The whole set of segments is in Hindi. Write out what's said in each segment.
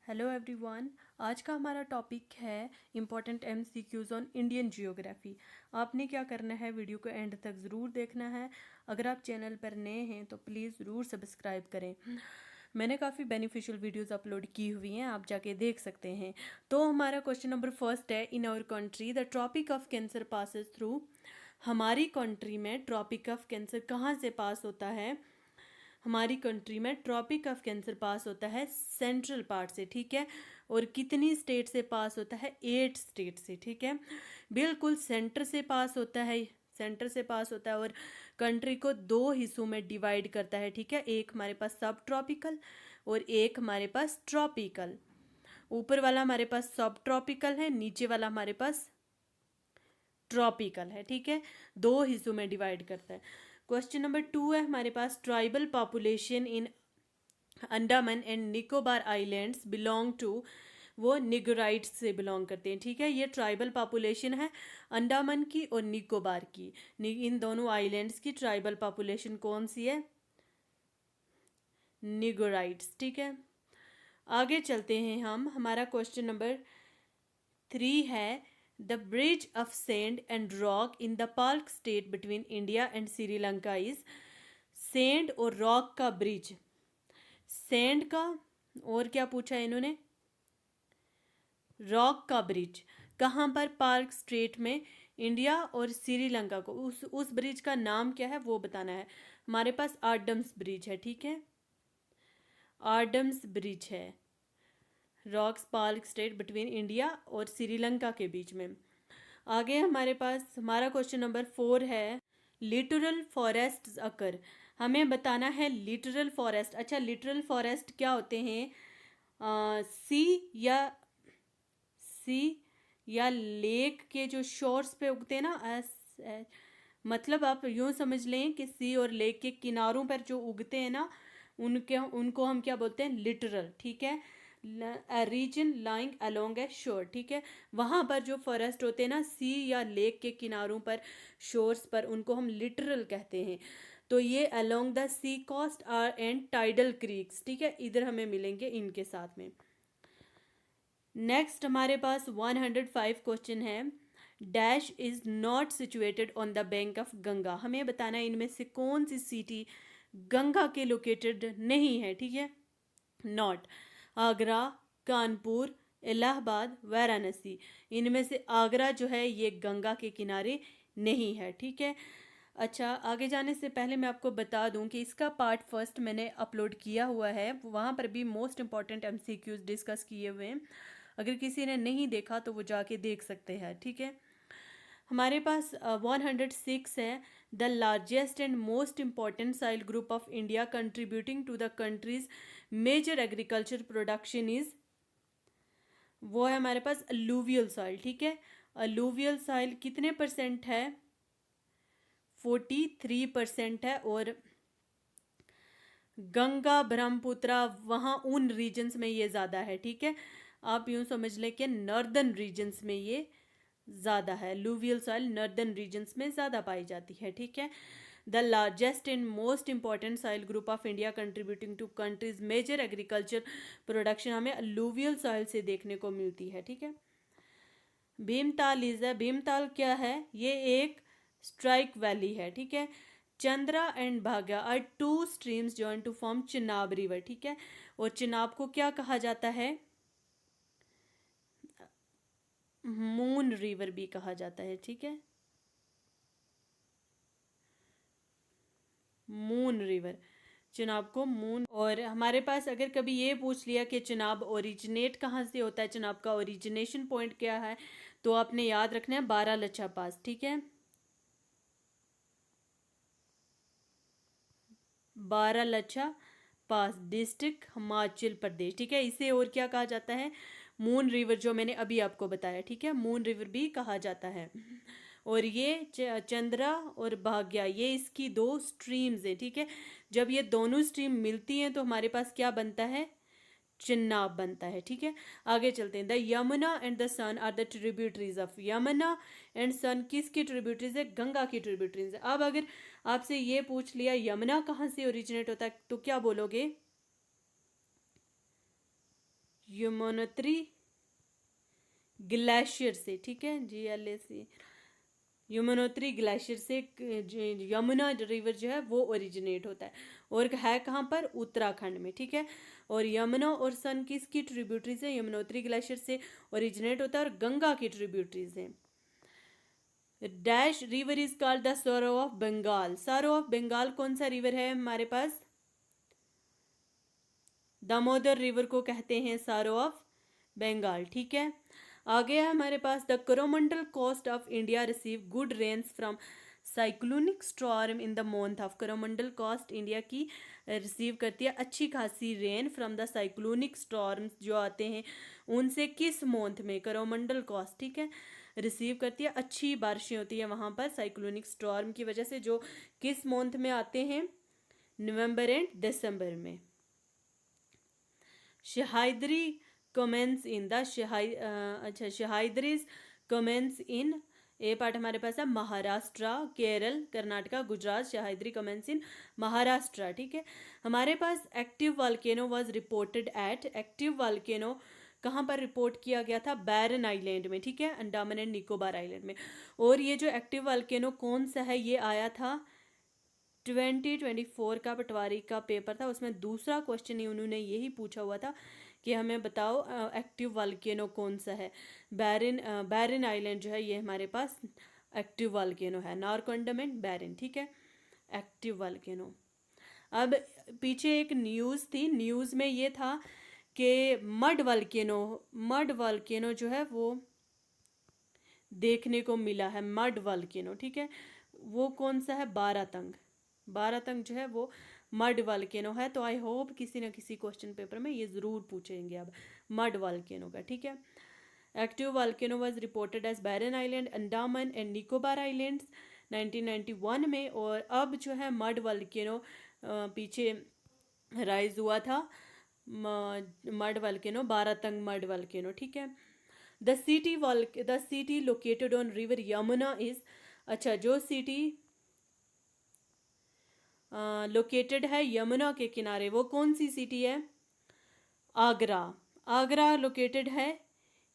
Hello everyone. आज का हमारा टॉपिक है important MCQs on Indian geography. आपने क्या करना है, वीडियो को एंड तक ज़रूर देखना है। अगर आप चैनल पर नए हैं तो प्लीज़ ज़रूर सब्सक्राइब करें। मैंने काफ़ी बेनिफिशियल वीडियोस अपलोड की हुई हैं, आप जाके देख सकते हैं। तो हमारा क्वेश्चन नंबर फर्स्ट है, in our country the Tropic of Cancer passes through. हमारी कंट्री में ट्रॉपिक ऑफ कैंसर कहाँ से पास होता है? हमारी कंट्री में ट्रॉपिक ऑफ कैंसर पास होता है सेंट्रल पार्ट से, ठीक है। और कितनी स्टेट से पास होता है? 8 स्टेट से, ठीक है। बिल्कुल सेंटर से पास होता है, सेंटर से पास होता है और कंट्री को 2 हिस्सों में डिवाइड करता है, ठीक है। एक हमारे पास सब ट्रॉपिकल और एक हमारे पास ट्रॉपिकल। ऊपर वाला हमारे पास सब ट्रॉपिकल है, नीचे वाला हमारे पास ट्रॉपिकल है, ठीक है। 2 हिस्सों में डिवाइड करता है। क्वेश्चन नंबर 2 है हमारे पास, tribal population in Andaman and Nicobar islands belong to. वो निगराइट्स से बिलोंग करते हैं, ठीक है। ये ट्राइबल पॉपुलेशन है अंडमान की और निकोबार की। इन दोनों आइलैंड्स की ट्राइबल पॉपुलेशन कौन सी है? निगराइट्स, ठीक है। आगे चलते हैं हम। हमारा क्वेश्चन नंबर 3 है, the bridge of sand and rock in the park state between India and Sri Lanka is. Sand और रॉक का ब्रिज, सैंड का और क्या पूछा है इन्होंने? रॉक का ब्रिज कहाँ पर? पार्क स्ट्रेट में इंडिया और श्रीलंका को, उस ब्रिज का नाम क्या है वो बताना है। हमारे पास आडम्स ब्रिज है, ठीक है। आडम्स ब्रिज है rocks park state between India और श्रीलंका के बीच में। आगे हमारे पास हमारा क्वेश्चन नंबर 4 है, लिटरल फॉरेस्ट अकर। हमें बताना है लिटरल फॉरेस्ट। अच्छा, लिटरल फॉरेस्ट क्या होते हैं? सी या लेक के जो शोर्स पे उगते हैं ना, मतलब आप यूँ समझ लें कि सी और लेक के किनारों पर जो उगते हैं ना, उनको हम क्या बोलते हैं? लिटरल, ठीक है। रीजन लाइंग अलोंग ए शोर, ठीक है। वहाँ पर जो फॉरेस्ट होते हैं ना सी या लेक के किनारों पर, शोर्स पर, उनको हम लिटरल कहते हैं। तो ये along the sea coast are and tidal creeks, ठीक है, इधर हमें मिलेंगे इनके साथ में। नेक्स्ट हमारे पास 105 क्वेश्चन है, dash is not situated on the bank of Ganga. हमें बताना है इनमें से कौन सी सिटी गंगा के लोकेटेड नहीं है, ठीक है। नॉट आगरा, कानपुर, इलाहाबाद, वाराणसी। इनमें से आगरा जो है ये गंगा के किनारे नहीं है, ठीक है। अच्छा, आगे जाने से पहले मैं आपको बता दूं कि इसका पार्ट फर्स्ट मैंने अपलोड किया हुआ है, वहाँ पर भी मोस्ट इंपॉर्टेंट एमसीक्यूज डिस्कस किए हुए हैं। अगर किसी ने नहीं देखा तो वो जाके देख सकते हैं, ठीक है। हमारे पास 106 है, the largest and most important soil group of India contributing to the country's major agriculture production is. वो है हमारे पास अलूवियल सॉइल, ठीक है। अलूवियल सॉइल कितने परसेंट है? 43% है। और गंगा ब्रह्मपुत्रा वहाँ उन रीजन्स में ये ज़्यादा है, ठीक है। आप यूँ समझ लें कि नॉर्दर्न रीजन्स में ये ज़्यादा है, लूवियल सॉइल नॉर्दर्न रीजन्स में ज़्यादा पाई जाती है, ठीक है। The largest and most important soil group of India contributing to country's major agriculture production हमें अलूवियल सॉइल से देखने को मिलती है, ठीक है। भीमताल इज है, भीमताल क्या है? ये एक स्ट्राइक वैली है, ठीक है। Chandra and Bhaga are 2 streams join to form Chenab river, ठीक है। और चिनाब को क्या कहा जाता है? मून रिवर भी कहा जाता है, ठीक है। मून रिवर, चिनाब को मून। और हमारे पास अगर कभी ये पूछ लिया कि चिनाब ओरिजिनेट कहाँ से होता है, चिनाब का ओरिजिनेशन पॉइंट क्या है, तो आपने याद रखना है बारालाचा पास, ठीक है। बारालाचा पास, डिस्ट्रिक्ट हिमाचल प्रदेश, ठीक है। इसे और क्या कहा जाता है? मून रिवर, जो मैंने अभी आपको बताया, ठीक है, मून रिवर भी कहा जाता है। और ये चंद्रा और भाग्या, ये इसकी 2 स्ट्रीम्स हैं, ठीक है। जब ये दोनों स्ट्रीम मिलती हैं तो हमारे पास क्या बनता है? चिन्नाब बनता है, ठीक है। आगे चलते हैं। The Yamuna and the Son are the tributaries of. Yamuna and Son किसकी ट्रिब्यूटरीज है? गंगा की ट्रिब्यूटरीज है। अब अगर आपसे ये पूछ लिया यमुना कहाँ से ओरिजिनेट होता है, तो क्या बोलोगे? यमुनोत्री ग्लेशियर से, ठीक है, GLAC, यमुनोत्री ग्लेशियर से यमुना रिवर जो है वो ओरिजिनेट होता है, और है कहाँ पर, उत्तराखंड में, ठीक है। और यमुना और सन किसकी ट्रिब्यूटरीज है, यमुनोत्री ग्लेशियर से ओरिजिनेट होता है और गंगा की ट्रिब्यूटरीज हैं। Dash river is called the सरो ऑफ बंगाल, सरो ऑफ बंगाल कौन सा रिवर है हमारे पास, दामोदर रिवर को कहते हैं सरो ऑफ बंगाल, ठीक है। आगे है हमारे पास the Coromandel coast of India receive good rains from cyclonic storm in the month of, Coromandel coast India की रिसीव करती है अच्छी खासी rain from the cyclonic storms जो आते हैं उनसे, किस मंथ में, कोरोमंडल कोस्ट, ठीक है, रिसीव करती है, अच्छी बारिशें होती है वहाँ पर साइक्लोनिक स्टॉर्म की वजह से, जो किस मंथ में आते हैं, नवंबर एंड दिसंबर में। Sahyadri commences in the Sahyadris commences in, a part हमारे पास है महाराष्ट्र, केरल, कर्नाटका, गुजरात, शहाइदरी कमेंस इन महाराष्ट्र, ठीक है। हमारे पास active volcano was reported at, active volcano कहाँ पर रिपोर्ट किया गया था, बैरन आइलैंड में, ठीक है, अंडमान एंड निकोबार आइलैंड में। और ये जो एक्टिव वॉल्केनो कौन सा है, ये आया था 2024 का पटवारी का पेपर था, उसमें दूसरा क्वेश्चन ही उन्होंने यही पूछा हुआ था कि हमें बताओ एक्टिव वॉल्केनो कौन सा है। बैरन आइलैंड जो है ये हमारे पास एक्टिव वॉल्केनो है, नारकंडम एंड बैरन, ठीक है, एक्टिव वॉल्केनो। अब पीछे एक न्यूज़ थी, न्यूज़ में ये था कि मड वॉल्केनो जो है वो देखने को मिला है, मड वॉल्केनो, ठीक है, वो कौन सा है, बारातंग जो है वो मड वॉल्केनो है। तो आई होप किसी न किसी क्वेश्चन पेपर में ये ज़रूर पूछेंगे अब मड वॉल्केनो का, ठीक है। Active volcano was reported as Barren Island, Andaman and Nicobar Islands 1991 में, और अब जो है मड वॉल्केनो पीछे राइज हुआ था, mud volcano, Baratang mud volcano, ठीक है। The city located on river Yamuna is, अच्छा, जो सिटी लोकेटेड है यमुना के किनारे वो कौन सी सिटी है, आगरा लोकेटेड है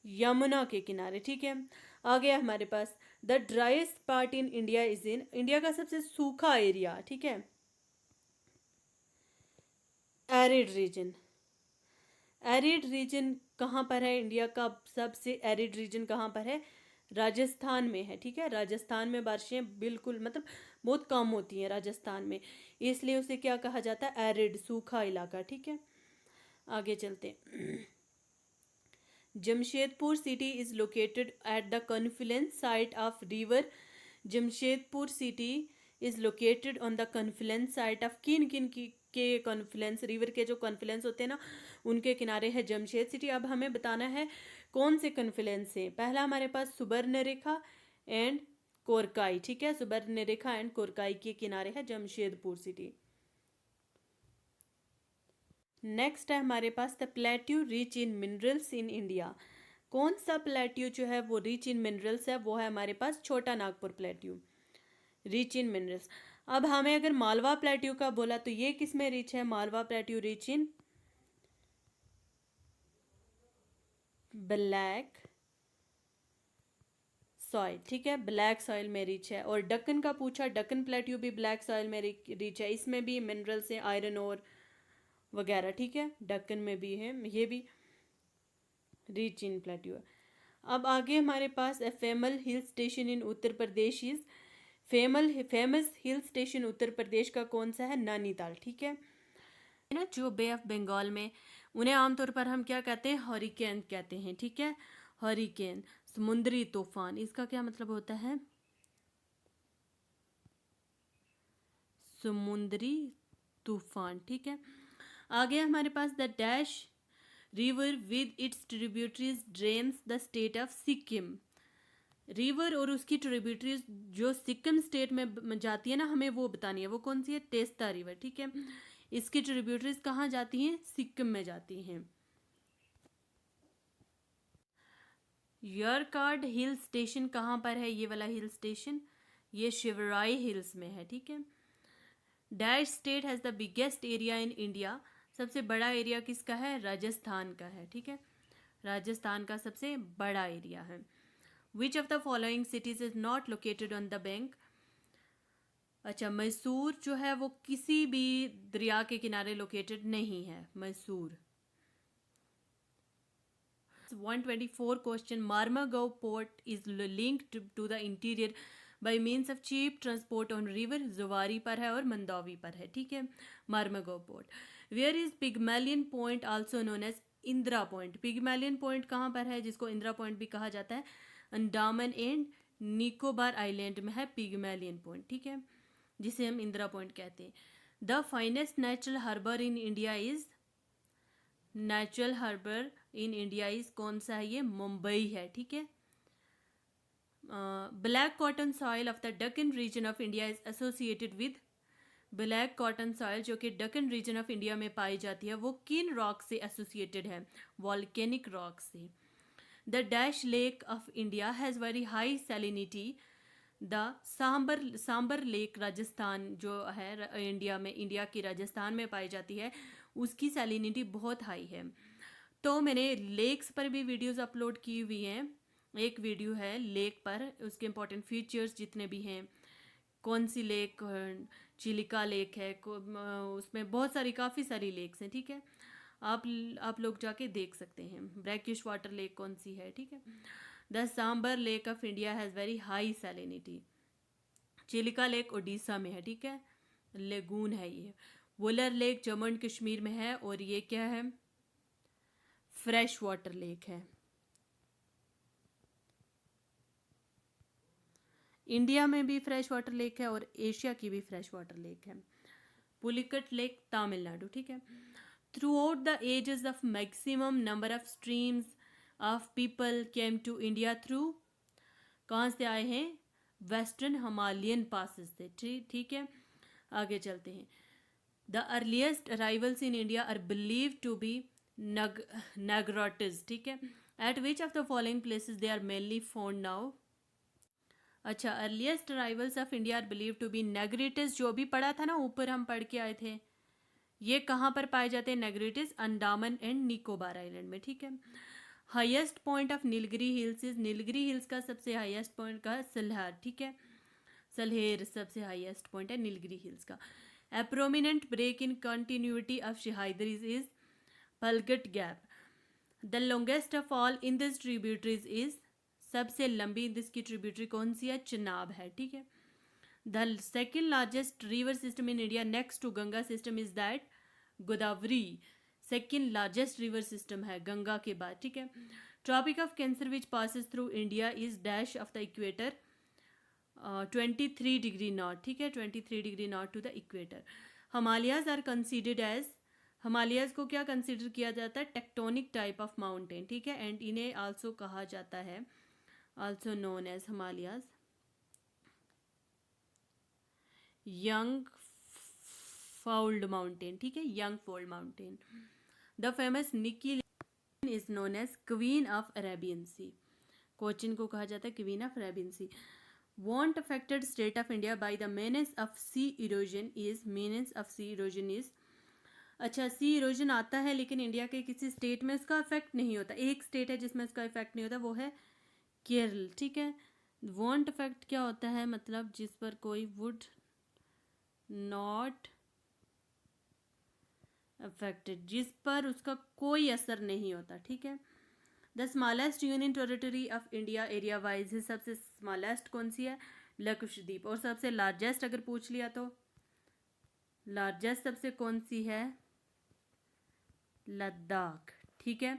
यमुना के किनारे, ठीक है। आगे हमारे पास the driest part in India is in, India का सबसे सूखा एरिया, ठीक है, एरिड रीजन कहाँ पर है, इंडिया का सबसे एरिड रीजन कहाँ पर है, राजस्थान में है, ठीक है। राजस्थान में बारिशें बिल्कुल मतलब बहुत कम होती हैं राजस्थान में, इसलिए उसे क्या कहा जाता है, एरिड, सूखा इलाका, ठीक है। आगे चलते, Jamshedpur city is located at the Confluence site of river, Jamshedpur city is located on the Confluence site of, किन किन की के कॉन्फ्लुएंस, रिवर के जो कॉन्फ्लुएंस होते हैं ना उनके किनारे है जमशेद सिटी। अब हमें बताना है कौन से कॉन्फ्लुएंस से, पहला हमारे पास सुबर्णरेखा एंड कोरकाई, ठीक है, सुबर्णरेखा एंड कोरकाई के किनारे है जमशेदपुर सिटी। नेक्स्ट है हमारे पास the plateau rich in minerals in India, कौन सा प्लेट्यू जो है वो रिच इन मिनरल्स है, वो है हमारे पास छोटा Nagpur plateau, rich in minerals. अब हमें अगर मालवा प्लेट्यू का बोला तो ये किस में रिच है, मालवा प्लेट्यू रिच इन ब्लैक सॉइल, ठीक है, ब्लैक सॉइल में रिच है। और दक्कन का पूछा, दक्कन प्लेट्यू भी ब्लैक सॉइल में रिच है, इसमें भी मिनरल्स हैं, आयरन और वगैरह, ठीक है, दक्कन में भी है, ये भी रिच इन प्लेट्यू है। अब आगे हमारे पास famous hill station in Uttar Pradesh is, famous hill station Uttar Pradesh का कौन सा है, नैनीताल, ठीक है ना, जो बे ऑफ बंगाल में, उन्हें आमतौर पर हम क्या कहते हैं, हरिकेन कहते हैं, ठीक है, हरिकेन, समुद्री तूफान, इसका क्या मतलब होता है, समुद्री तूफान, ठीक है। आगे हमारे पास the dash river with its tributaries drains the state of Sikkim, river और उसकी ट्रिब्यूटरीज जो सिक्किम स्टेट में जाती है ना, हमें वो बतानी है, वो कौन सी है, तेस्ता रिवर, ठीक है, इसकी ट्रिब्यूटरीज कहाँ जाती हैं, सिक्किम में जाती हैं। यरकार्ड हिल स्टेशन कहाँ पर है, ये वाला हिल स्टेशन, ये शिवराई हिल्स में है, ठीक है। Dash state has the biggest area in India, सबसे बड़ा एरिया किसका है, राजस्थान का है, ठीक है। राजस्थान का सबसे बड़ा एरिया है। विच of the following cities is not located on the bank? अच्छा, मैसूर जो है वो किसी भी दरिया के किनारे लोकेटेड नहीं है, Mysore. 124 question, Marmagao port is linked to the interior by means of cheap transport on river, Zuari पर है और मंदौवी पर है, ठीक है, Marmagao port. Where is Pygmalion Point also known as Indira point? Pygmalion Point कहाँ पर है, जिसको इंदिरा पॉइंट भी कहा जाता है? अंडमान एंड निकोबार आइलैंड में है पिगमेलियन पॉइंट, ठीक है, जिसे हम इंदिरा पॉइंट कहते हैं। The finest natural harbour in India is? Natural harbour in India is कौन सा है? ये मुंबई है, ठीक है। Black cotton soil of the Deccan region of India is associated with? Black cotton soil जो कि डक्कन रीजन ऑफ इंडिया में पाई जाती है वो किन रॉक से एसोसिएटेड है? वॉल्केनिक रॉक से। The dash lake of India has very high salinity. The Sambhar Lake Rajasthan जो है इंडिया में, इंडिया की राजस्थान में पाई जाती है, उसकी सैलिनिटी बहुत हाई है। तो मैंने लेक्स पर भी वीडियोस अपलोड की हुई हैं। एक वीडियो है लेक पर, उसके इंपॉर्टेंट फीचर्स जितने भी हैं, कौन सी लेक, चिलिका लेक है, उसमें बहुत सारी काफ़ी सारी लेक्स हैं, ठीक है, आप लोग जाके देख सकते हैं। ब्रैकिश वाटर लेक कौन सी है, ठीक है। The Sambhar Lake of India has very high salinity. Chilika Lake Orissa में है, ठीक है, लेगून है ये। वुलर लेक जम्मू एंड कश्मीर में है और ये क्या है? फ्रेश वाटर लेक है। इंडिया में भी फ्रेश वाटर लेक है और एशिया की भी फ्रेश वाटर लेक है। पुलिकट लेक तमिलनाडु, ठीक है। Throughout the ages of maximum number of streams of people came to India through? कहाँ से आए हैं? वेस्टर्न हिमालयन पासेस से, ठीक है। आगे चलते हैं। The earliest arrivals in India are believe to be negritos, ठीक है। At which of the following places they are mainly found now? अच्छा, earliest arrivals of India are believe to be negritos, जो भी पढ़ा था ना ऊपर, हम पढ़ के आए थे, ये कहाँ पर पाए जाते हैं? नेग्रिटिस अंडमान एंड निकोबार आइलैंड में, ठीक है। Highest point of Nilgiri hills is? Nilgiri hills का सबसे हाईएस्ट पॉइंट का सलहेर, ठीक है, सलहेर सबसे हाईएस्ट पॉइंट है नीलगिरी हिल्स का। A prominent break in continuity of Sahyadris is? Palghat gap. The longest of all in this tributaries is? सबसे लंबी इन दिस की ट्रिब्यूटरी कौन सी है? चिनाब है, ठीक है। The second largest river system in India next to Ganga system is that? Godavari second largest river system है गंगा के बाद, ठीक है। Tropic of Cancer which passes through India is dash of the equator? 23 degree north, ठीक है, 23 degree north to the equator. Himalayas are considered as? Himalayas को क्या कंसिडर किया जाता है? टेक्टोनिक टाइप ऑफ माउंटेन, ठीक है, एंड इन्हें आल्सो कहा जाता है, also known as Himalayas young fold mountain, ठीक है, young fold mountain. The famous निकी is known as queen of Arabian sea. Cochin को कहा जाता है क्वीन ऑफ अरेबियन सी। वॉन्ट affected state of India by the menace of sea erosion is? Menace of sea erosion is? अच्छा, सी इरोजन आता है लेकिन इंडिया के किसी स्टेट में उसका इफेक्ट नहीं होता। एक स्टेट है जिसमें उसका इफेक्ट नहीं होता, वो है केरल, ठीक है। वॉन्ट इफेक्ट क्या होता है? मतलब जिस पर कोई वुड नॉट अफेक्टेड, जिस पर उसका कोई असर नहीं होता, ठीक है। The smallest union territory of India area wise है? सबसे स्मॉलेस्ट कौन सी है? लक्षद्वीप। और सबसे लार्जेस्ट अगर पूछ लिया तो लार्जेस्ट सबसे कौन सी है? लद्दाख, ठीक है।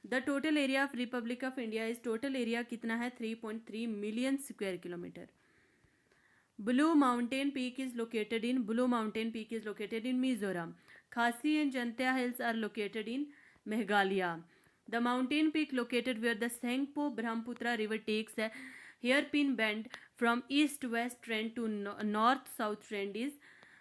The total area of republic of India is? Total area कितना है? 3.3 million square kilometre. Blue mountain peak is located in? Blue mountain peak is located in Mizoram. Khasi and Jaintia hills are located in Meghalaya. The mountain peak located where the Tsangpo Brahmaputra river takes है hairpin bend from east west trend to north south trend is?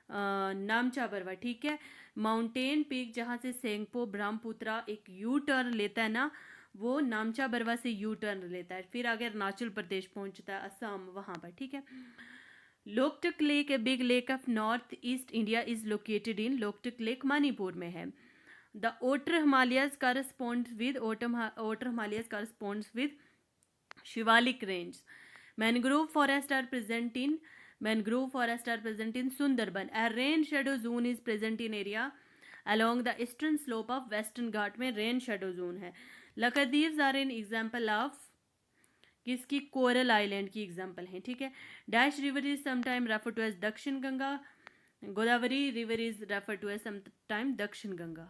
Namcha Barwa, ठीक है। माउंटेन पीक जहाँ से सेंगपो ब्रह्मपुत्र एक यू टर्न लेता है ना, वो नामचा बरवा से यू टर्न लेता है, फिर आगे अरुणाचल प्रदेश पहुंचता है, असम, वहाँ पर, ठीक है। Loktak lake, a big lake of north east India is located in? Loktak lake Manipur में है। The outer Himalayas corresponds with Shivalik range. Mangrove forests are present in Sundarban. A rain shadow zone is present in area along the eastern slope of Western Ghat में rain shadow zone है. Lakadives are an example of किसकी, कोरल आइलैंड की एग्जाम्पल है. ठीक है. Dash river is sometime refer to as Dakshin Ganga. Godavari river is refer to as sometime Dakshin Ganga.